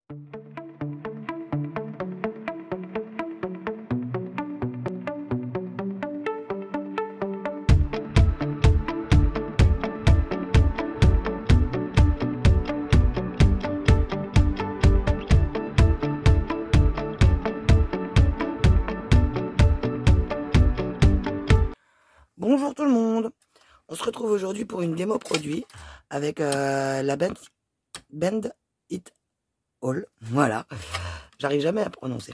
Bonjour tout le monde, on se retrouve aujourd'hui pour une démo produit avec la Bend It All, voilà, j'arrive jamais à prononcer.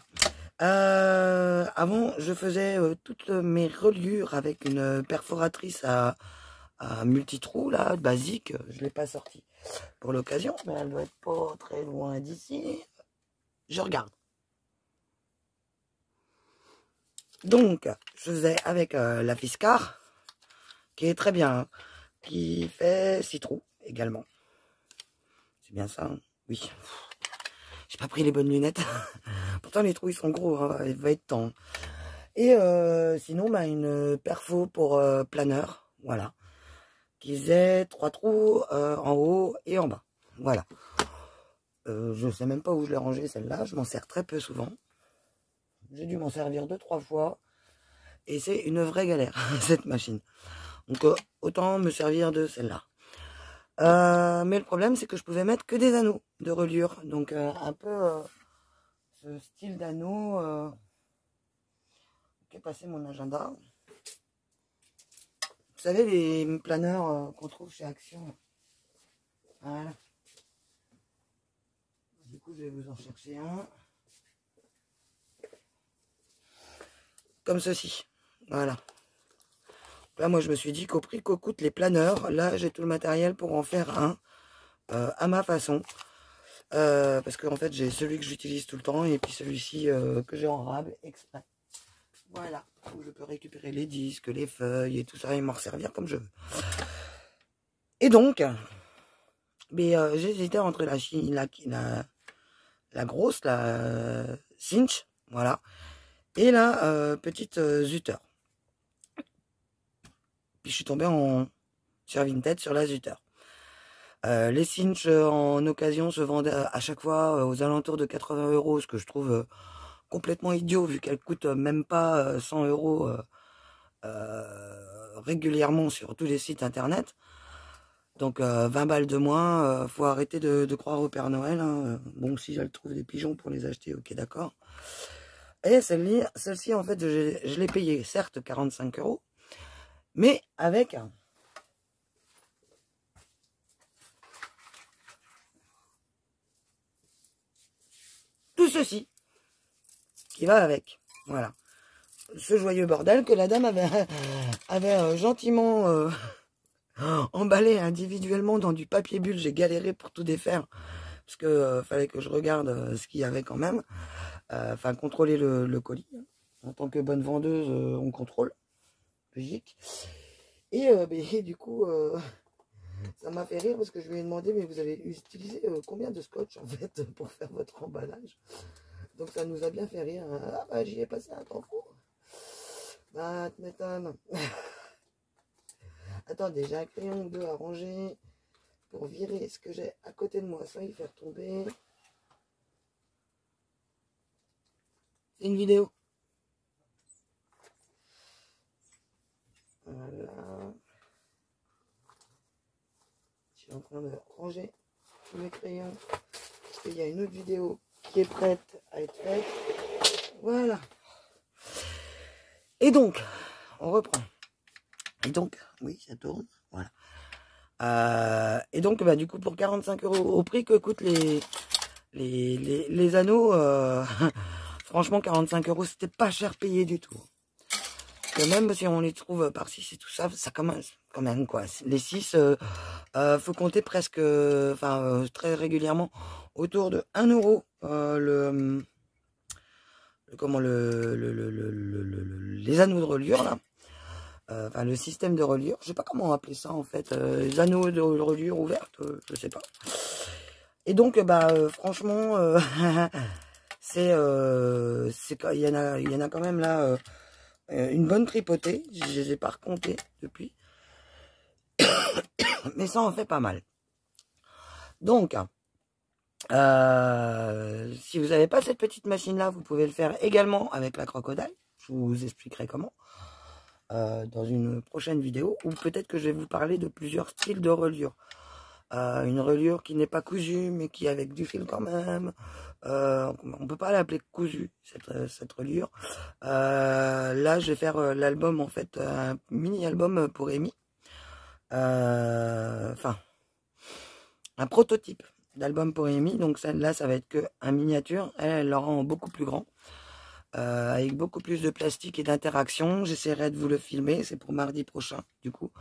Avant je faisais toutes mes reliures avec une perforatrice à multitrou là, basique, je l'ai pas sortie pour l'occasion, mais elle doit être pas très loin d'ici, je regarde. Donc je faisais avec la Fiskars, qui est très bien, hein, qui fait 6 trous également. C'est bien ça, hein, oui. J'ai pas pris les bonnes lunettes. Pourtant les trous ils sont gros, hein, il va être temps. Et sinon bah, une perfo pour planeur, voilà. Qui faisait 3 trous en haut et en bas. Voilà. Je sais même pas où je l'ai rangé celle-là, je m'en sers très peu souvent. J'ai dû m'en servir 2-3 fois. Et c'est une vraie galère, cette machine. Donc autant me servir de celle-là. Mais le problème c'est que je pouvais mettre que des anneaux de reliure. Donc un peu ce style d'anneau qui est passé mon agenda. Vous savez les planeurs qu'on trouve chez Action. Voilà. Du coup je vais vous en chercher un. Comme ceci. Voilà. Là, moi, je me suis dit qu'au prix qu'au coûtent les planeurs, là, j'ai tout le matériel pour en faire un à ma façon. Parce qu'en fait, j'ai celui que j'utilise tout le temps et puis celui-ci que j'ai en rab exprès. Voilà. Où je peux récupérer les disques, les feuilles et tout ça et m'en servir comme je veux. Et donc, j'hésitais entre la grosse, la Cinch, voilà, et la petite Zutter. Puis je suis tombé sur Vinted sur la Zutter. Les cinch en occasion se vendent à chaque fois aux alentours de 80 €, ce que je trouve complètement idiot vu qu'elles coûtent même pas 100 € régulièrement sur tous les sites internet. Donc 20 balles de moins, faut arrêter de croire au Père Noël. Hein. Bon, si je trouve des pigeons pour les acheter, ok d'accord. Et celle-ci en fait je l'ai payée certes 45 €, mais avec tout ceci qui va avec, voilà, ce joyeux bordel que la dame avait gentiment emballé individuellement dans du papier bulle. J'ai galéré pour tout défaire parce que fallait que je regarde ce qu'il y avait quand même, enfin contrôler le colis. En tant que bonne vendeuse, on contrôle, logique. Et du coup ça m'a fait rire parce que je lui ai demandé, mais vous avez utilisé combien de scotch en fait pour faire votre emballage? Donc ça nous a bien fait rire. Ah bah j'y ai passé un temps fou. Bah tu m'étonnes. Attendez, j'ai un crayon ou deux à ranger pour virer ce que j'ai à côté de moi sans y faire tomber. C'est une vidéo. Voilà. Je suis en train de ranger tous mes crayons. Parce qu'il y a une autre vidéo qui est prête à être faite. Voilà. Et donc, on reprend. Et donc, oui, ça tourne. Voilà. Et donc, bah, du coup, pour 45 € au prix que coûtent les anneaux, franchement, 45 €, c'était pas cher payé du tout. Parce que même si on les trouve par 6 et tout ça, ça commence quand même, quoi. Les 6, faut compter presque, très régulièrement, autour de 1 € les anneaux de reliure, là. Enfin, le système de reliure, je sais pas comment appeler ça en fait, les anneaux de reliure ouvertes, je sais pas. Et donc franchement il y en a quand même là une bonne tripotée. Je les ai pas recomptés depuis, mais ça en fait pas mal. Donc Si vous n'avez pas cette petite machine-là, vous pouvez le faire également avec la crocodile. Je vous expliquerai comment dans une prochaine vidéo. Ou peut-être que je vais vous parler de plusieurs styles de reliure. Une reliure qui n'est pas cousue, mais qui est avec du fil quand même. On peut pas l'appeler cousue, cette reliure. Là, je vais faire l'album, en fait, un mini-album pour Amy. Enfin, un prototype d'album pour Amy. Donc là, ça va être que un miniature. Elle l'aura en beaucoup plus grand. Avec beaucoup plus de plastique et d'interaction. J'essaierai de vous le filmer. C'est pour mardi prochain, du coup.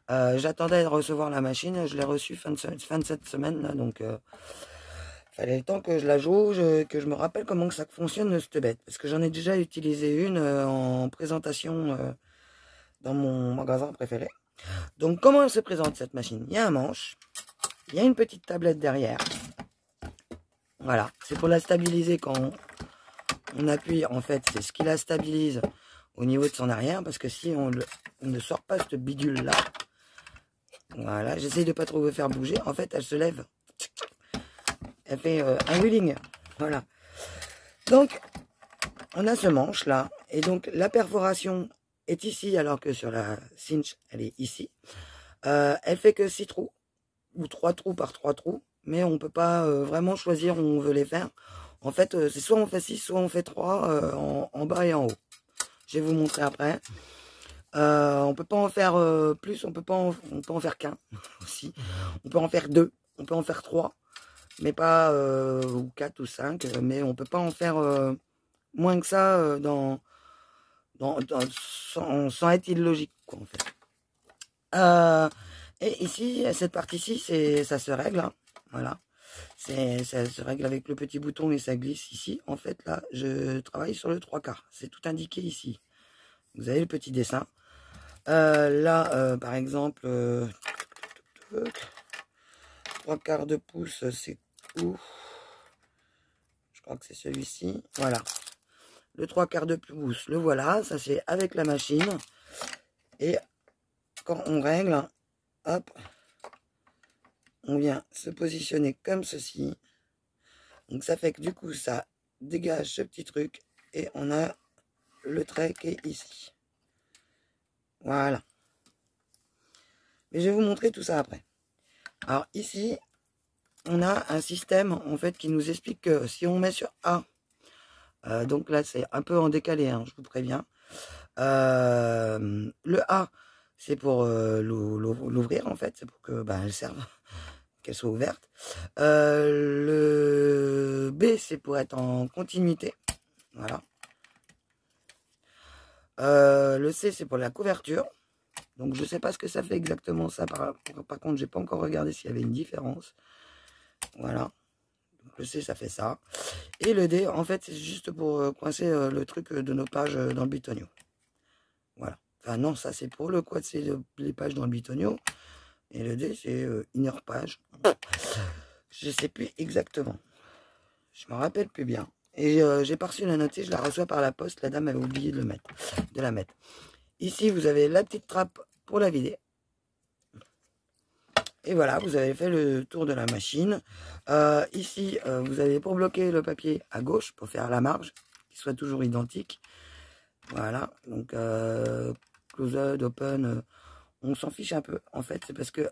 J'attendais de recevoir la machine. Je l'ai reçue fin de cette semaine, là. Donc, fallait le temps que je la jauge, que je me rappelle comment que ça fonctionne, cette bête. Parce que j'en ai déjà utilisé une en présentation dans mon magasin préféré. Donc, comment elle se présente, cette machine? Il y a un manche. Il y a une petite tablette derrière. Voilà. C'est pour la stabiliser quand on appuie. En fait, c'est ce qui la stabilise au niveau de son arrière. Parce que si on ne sort pas cette bidule-là, voilà, j'essaye de pas trop vous faire bouger. En fait, elle se lève. Elle fait un wheeling. Voilà. Donc, on a ce manche-là. Et donc, la perforation est ici, alors que sur la cinch, elle est ici. Elle fait que 6 trous. Ou 3 trous par 3 trous. Mais on peut pas vraiment choisir où on veut les faire. En fait, c'est soit on fait 6, soit on fait 3 en bas et en haut. Je vais vous montrer après. On peut pas en faire plus, on peut en faire qu'un aussi. On peut en faire 2, on peut en faire 3, mais pas ou 4 ou 5, mais on peut pas en faire moins que ça sans être illogique, quoi, en fait. Et ici, cette partie-ci, ça se règle, hein, voilà. Ça se règle avec le petit bouton et ça glisse ici. En fait, là, je travaille sur le 3/4. C'est tout indiqué ici. Vous avez le petit dessin. Là, par exemple, 3/4 de pouce, c'est où? Je crois que c'est celui-ci. Voilà. Le 3/4 de pouce, le voilà. Ça, c'est avec la machine. Et quand on règle, hop, on vient se positionner comme ceci. Donc, ça fait que du coup, ça dégage ce petit truc. Et on a le trait qui est ici. Voilà. Mais je vais vous montrer tout ça après. Alors, ici, on a un système, en fait, qui nous explique que si on met sur A, donc là, c'est un peu en décalé, hein, je vous préviens. Le A, c'est pour l'ouvrir, en fait. C'est pour que elle serve, qu'elle soit ouverte. Le B, c'est pour être en continuité. Voilà. Le C, c'est pour la couverture. Donc, je ne sais pas ce que ça fait exactement, ça. Par contre, j'ai pas encore regardé s'il y avait une différence. Voilà. Donc, le C, ça fait ça. Et le D, en fait, c'est juste pour coincer le truc de nos pages dans le Bitonio. Voilà. Enfin, non, ça, c'est pour le quad, c'est les pages dans le Bitonio. Et le D, c'est une heure page. Je sais plus exactement. Je me rappelle plus bien. Et j'ai pas reçu la notice, je la reçois par la poste. La dame avait oublié de la mettre. Ici, vous avez la petite trappe pour la vider. Et voilà, vous avez fait le tour de la machine. Ici, vous avez pour bloquer le papier à gauche, pour faire la marge, qui soit toujours identique. Voilà, donc closed, open, on s'en fiche un peu. En fait, c'est parce que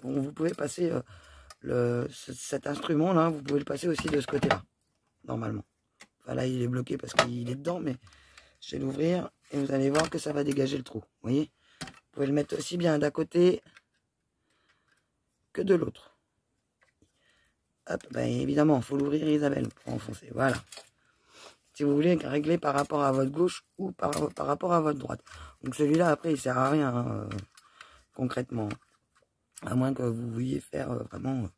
vous pouvez passer cet instrument-là, vous pouvez le passer aussi de ce côté-là, normalement. Enfin, là, il est bloqué parce qu'il est dedans, mais je vais l'ouvrir et vous allez voir que ça va dégager le trou. Vous voyez, vous pouvez le mettre aussi bien d'un côté que de l'autre. Hop, évidemment, il faut l'ouvrir, Isabelle, pour enfoncer. Voilà. Si vous voulez régler par rapport à votre gauche ou par rapport à votre droite. Donc celui-là, après, il sert à rien, hein, concrètement. À moins que vous vouliez faire vraiment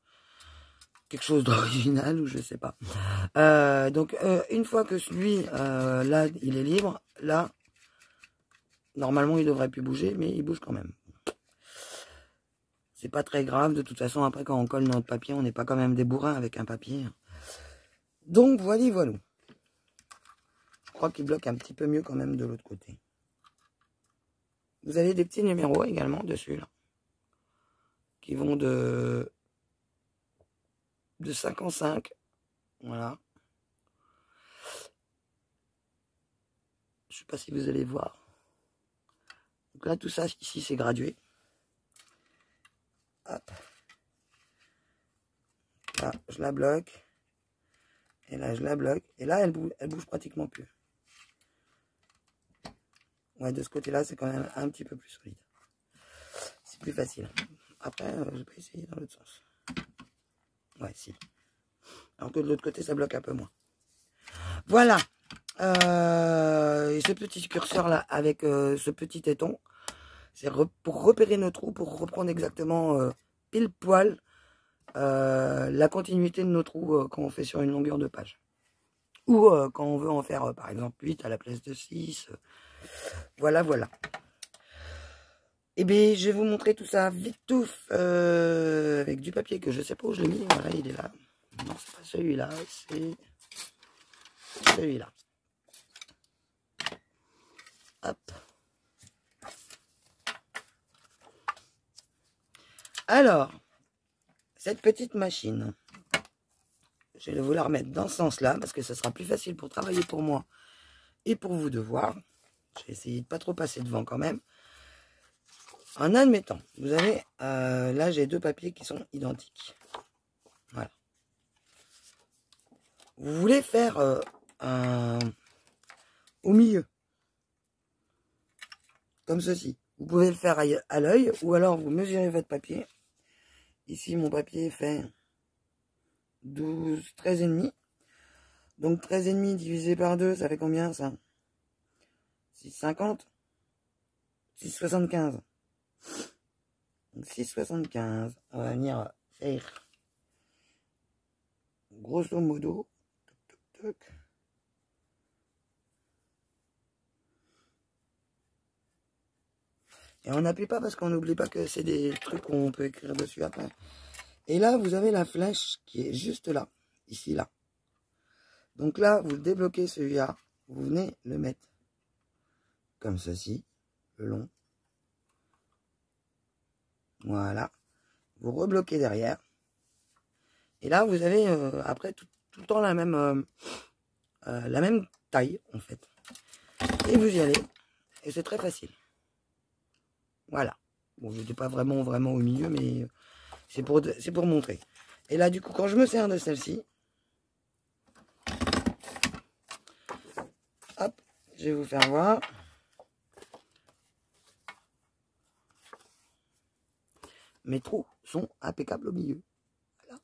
quelque chose d'original ou je sais pas. Donc, une fois que celui, là, il est libre, là, normalement, il devrait plus bouger, mais il bouge quand même. C'est pas très grave. De toute façon, après, quand on colle notre papier, on n'est pas quand même des bourrins avec un papier. Donc, voilà. Je crois qu'il bloque un petit peu mieux quand même de l'autre côté. Vous avez des petits numéros également dessus, là. Qui vont de de 5 en 5. Voilà. Je sais pas si vous allez voir. Donc là, tout ça, ici, c'est gradué. Hop. Là, je la bloque. Et là, je la bloque. Et là, elle bouge pratiquement plus. Ouais, de ce côté-là, c'est quand même un petit peu plus solide. C'est plus facile. Après, je vais essayer dans l'autre sens. Ouais, si. Alors que de l'autre côté, ça bloque un peu moins. Voilà. Et ce petit curseur-là, avec ce petit téton, c'est pour repérer nos trous, pour reprendre exactement pile poil la continuité de nos trous quand on fait sur une longueur de page. Ou quand on veut en faire, par exemple, 8 à la place de 6. Voilà, voilà. Et bien, je vais vous montrer tout ça vite touf avec du papier que je sais pas où je l'ai mis. Voilà, il est là. Non, c'est pas celui-là, c'est celui-là. Hop. Alors, cette petite machine, je vais vous la remettre dans ce sens-là parce que ça sera plus facile pour travailler pour moi et pour vous de voir. Je vais essayer de pas trop passer devant quand même. En admettant, vous avez, là j'ai deux papiers qui sont identiques. Voilà. Vous voulez faire au milieu, comme ceci. Vous pouvez le faire à l'œil ou alors vous mesurez votre papier. Ici mon papier fait 13,5. Donc 13,5 divisé par 2, ça fait combien ça? 6,50. 6,75. Donc 6,75. On va venir faire grosso modo. Toc, toc, toc. Et on n'appuie pas parce qu'on n'oublie pas que c'est des trucs qu'on peut écrire dessus après. Et là, vous avez la flèche qui est juste là. Ici, là. Donc là, vous débloquez celui-là. Vous venez le mettre comme ceci. Le long. Voilà. Vous rebloquez derrière. Et là, vous avez après tout le temps la même taille, en fait. Et vous y allez. Et c'est très facile. Voilà. Bon, je n'étais pas vraiment au milieu, mais c'est pour montrer. Et là, du coup, quand je me sers de celle-ci, hop, je vais vous faire voir. Mes trous sont impeccables au milieu. Voilà.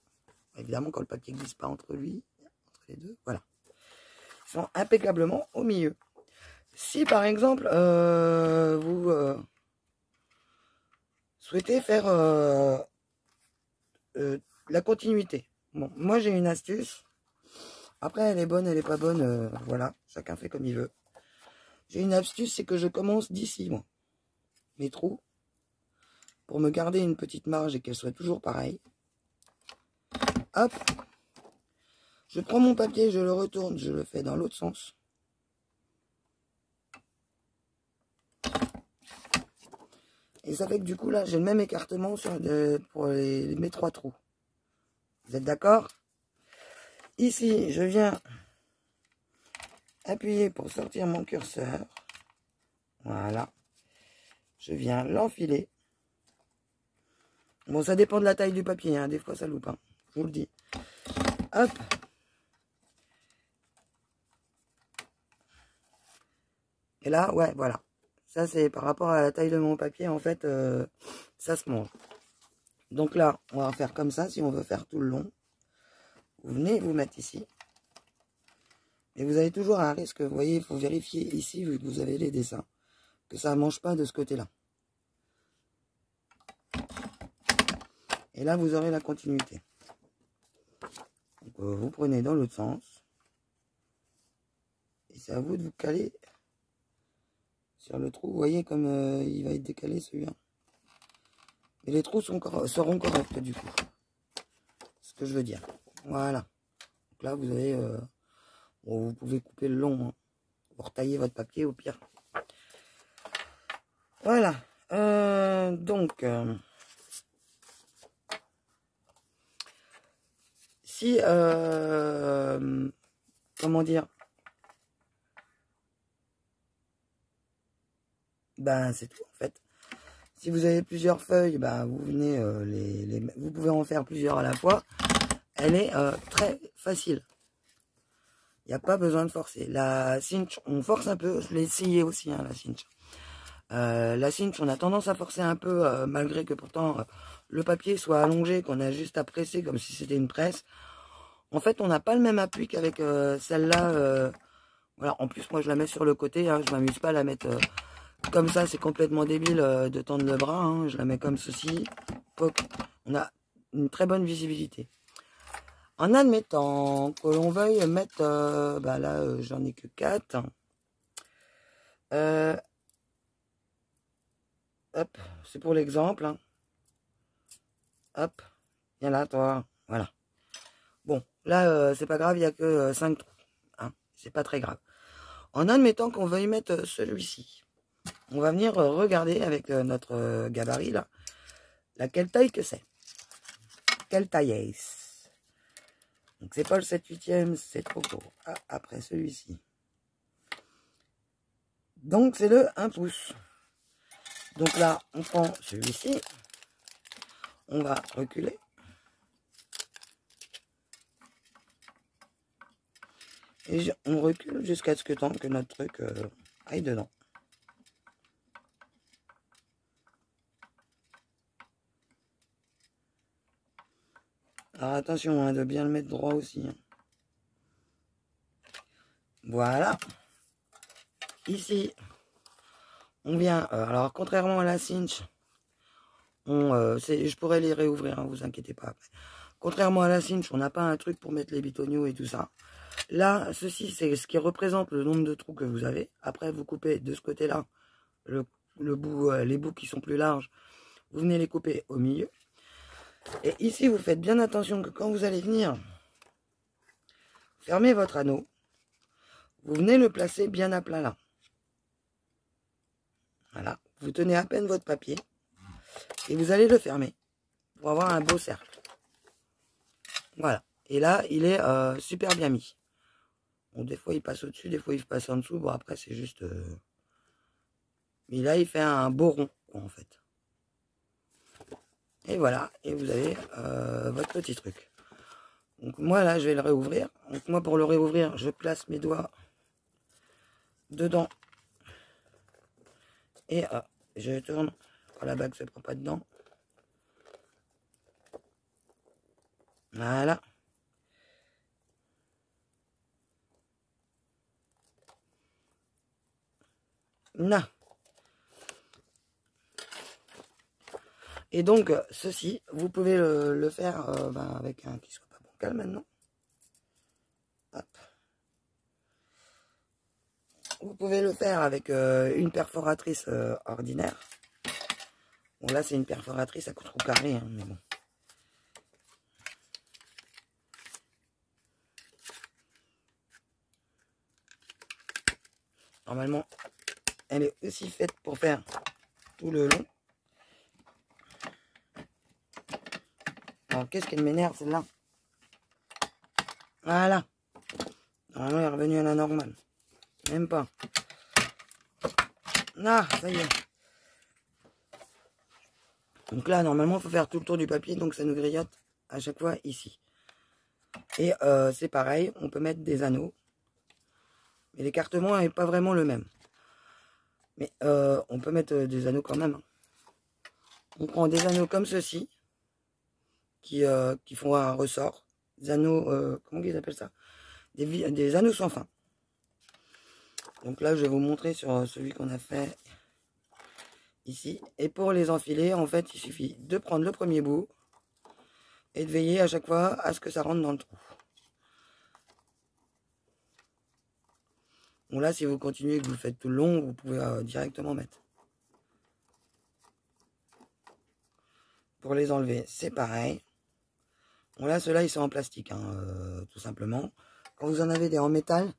Évidemment, quand le papier ne glisse pas entre les deux, voilà. Ils sont impeccablement au milieu. Si, par exemple, vous souhaitez faire la continuité. Bon, moi, j'ai une astuce. Après, elle est bonne, elle n'est pas bonne. Voilà, chacun fait comme il veut. J'ai une astuce, c'est que je commence d'ici, moi. Mes trous. Pour me garder une petite marge et qu'elle soit toujours pareille. Hop. Je prends mon papier, je le retourne, je le fais dans l'autre sens. Et ça fait que du coup, là, j'ai le même écartement pour mes trois trous. Vous êtes d'accord? Ici, je viens appuyer pour sortir mon curseur. Voilà. Je viens l'enfiler. Bon, ça dépend de la taille du papier, hein. Des fois, ça loupe, hein. Je vous le dis. Hop. Et là, ouais, voilà. Ça, c'est par rapport à la taille de mon papier, en fait, ça se mange. Donc là, on va faire comme ça, si on veut faire tout le long. Vous venez vous mettre ici. Et vous avez toujours un risque, vous voyez, il faut vérifier ici, vu que vous avez les dessins, que ça ne mange pas de ce côté-là. Et là, vous aurez la continuité. Donc, vous prenez dans l'autre sens. Et c'est à vous de vous caler sur le trou. Vous voyez comme il va être décalé celui-là. Et les trous seront corrects du coup. C'est ce que je veux dire. Voilà. Donc là, vous avez... bon, vous pouvez couper le long. Hein. Vous retaillez votre papier au pire. Voilà. Donc... Si, comment dire, ben c'est tout en fait. Si vous avez plusieurs feuilles, ben vous venez vous pouvez en faire plusieurs à la fois. Elle est très facile. Il n'y a pas besoin de forcer. La cinch, on force un peu. Je l'ai essayé aussi, hein, la cinch. La cinch, on a tendance à forcer un peu, malgré que pourtant le papier soit allongé, qu'on a juste à presser comme si c'était une presse. En fait, on n'a pas le même appui qu'avec celle-là. Voilà. En plus, moi, je la mets sur le côté. Hein, je m'amuse pas à la mettre comme ça. C'est complètement débile de tendre le bras. Hein, je la mets comme ceci. Poc. On a une très bonne visibilité. En admettant que l'on veuille mettre, bah là j'en ai que 4. Hop, c'est pour l'exemple. Hein. Hop, viens là toi, voilà. Bon, là c'est pas grave, il n'y a que 5 trous. Hein. C'est pas très grave. En admettant qu'on veuille mettre celui-ci, on va venir regarder avec notre gabarit là, laquelle taille que c'est. Quelle taille est-ce? Donc c'est pas le 7/8e, c'est trop gros. Ah, après celui-ci. Donc c'est le 1 pouce. Donc là, on prend celui-ci. On va reculer. Et on recule jusqu'à ce que notre truc aille dedans. Alors attention hein, de bien le mettre droit aussi. Hein. Voilà. Ici, on vient... alors contrairement à la cinch, je pourrais les réouvrir, hein, vous inquiétez pas. Après. Contrairement à la cinch, on n'a pas un truc pour mettre les bitoniaux et tout ça. Là, ceci, c'est ce qui représente le nombre de trous que vous avez. Après, vous coupez de ce côté-là le bout, les bouts qui sont plus larges. Vous venez les couper au milieu. Et ici, vous faites bien attention que quand vous allez venir fermer votre anneau, vous venez le placer bien à plat là. Voilà. Vous tenez à peine votre papier et vous allez le fermer pour avoir un beau cercle. Voilà. Et là, il est super bien mis. Bon, des fois, il passe au-dessus, des fois, il passe en dessous. Bon, après, c'est juste... Mais là, il fait un beau rond, quoi, en fait. Et voilà. Et vous avez votre petit truc. Donc, moi, là, je vais le réouvrir. Donc, moi, pour le réouvrir, je place mes doigts dedans. Et je tourne. Quand la bague ne se prend pas dedans. Voilà. Là. Et donc, ceci, vous pouvez le faire avec un qui soit pas bancal maintenant. Hop. Vous pouvez le faire avec une perforatrice ordinaire. Bon, là, c'est une perforatrice à trou carré, hein, mais bon. Normalement, elle est aussi faite pour faire tout le long. Alors, qu'est-ce qu'elle m'énerve, celle-là? Voilà. Normalement, elle est revenue à la normale. Même pas. Ah, ça y est. Donc là, normalement, il faut faire tout le tour du papier. Donc, ça nous grillote à chaque fois ici. Et c'est pareil, on peut mettre des anneaux. Mais l'écartement n'est pas vraiment le même. Mais on peut mettre des anneaux quand même. On prend des anneaux comme ceci. Qui font un ressort. Des anneaux, comment ils appellent ça? Des anneaux sans fin. Donc là, je vais vous montrer sur celui qu'on a fait ici. Et pour les enfiler, en fait, il suffit de prendre le premier bout et de veiller à chaque fois à ce que ça rentre dans le trou. Bon là, si vous continuez et que vous faites tout le long, vous pouvez directement mettre. Pour les enlever, c'est pareil. Bon là, ceux-là, ils sont en plastique, hein, tout simplement. Quand vous en avez des en métal,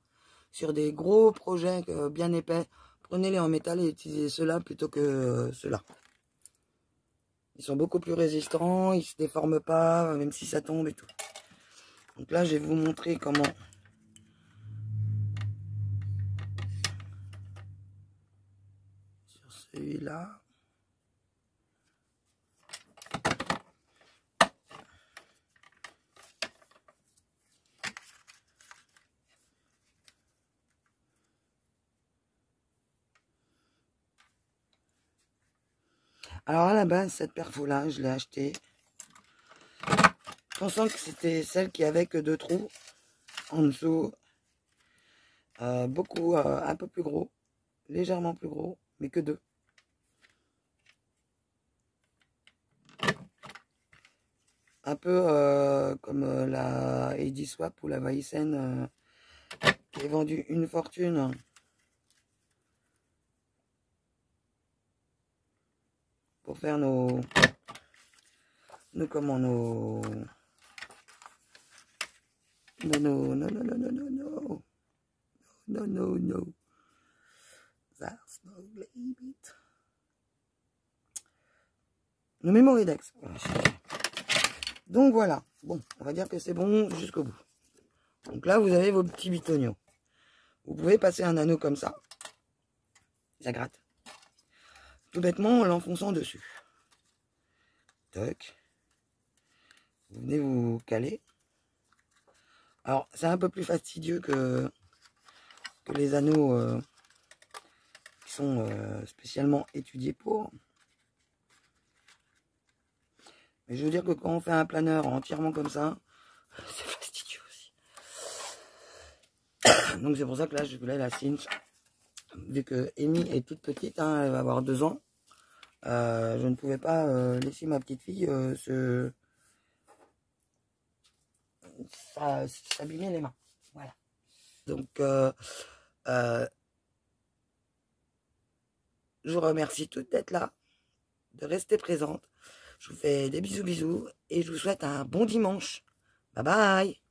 sur des gros projets bien épais, prenez-les en métal et utilisez ceux-là plutôt que ceux-là. Ils sont beaucoup plus résistants, ils se déforment pas, même si ça tombe et tout. Donc là, je vais vous montrer comment sur celui-là. Alors à la base, cette perfo-là, je l'ai achetée pensant que c'était celle qui avait que 2 trous en dessous. Beaucoup, un peu plus gros, légèrement plus gros, mais que 2. Un peu comme la Heidi Swap ou la Weissen qui est vendue une fortune. Pour faire nos comment nos no that's no limit. Nos mémoridex. Donc voilà, bon, on va dire que c'est bon jusqu'au bout. Donc là, vous avez vos petits bitoniaux. Vous pouvez passer un anneau comme ça. Ça gratte. Tout bêtement en l'enfonçant dessus. Toc. Vous venez vous caler. Alors, c'est un peu plus fastidieux que les anneaux qui sont spécialement étudiés pour. Mais je veux dire que quand on fait un planeur entièrement comme ça, c'est fastidieux aussi. Donc c'est pour ça que là, je voulais la cinch. Vu que Amy est toute petite, hein, elle va avoir 2 ans, je ne pouvais pas laisser ma petite fille s'abîmer les mains. Voilà. Donc, je vous remercie toutes d'être là, de rester présente. Je vous fais des bisous et je vous souhaite un bon dimanche. Bye bye.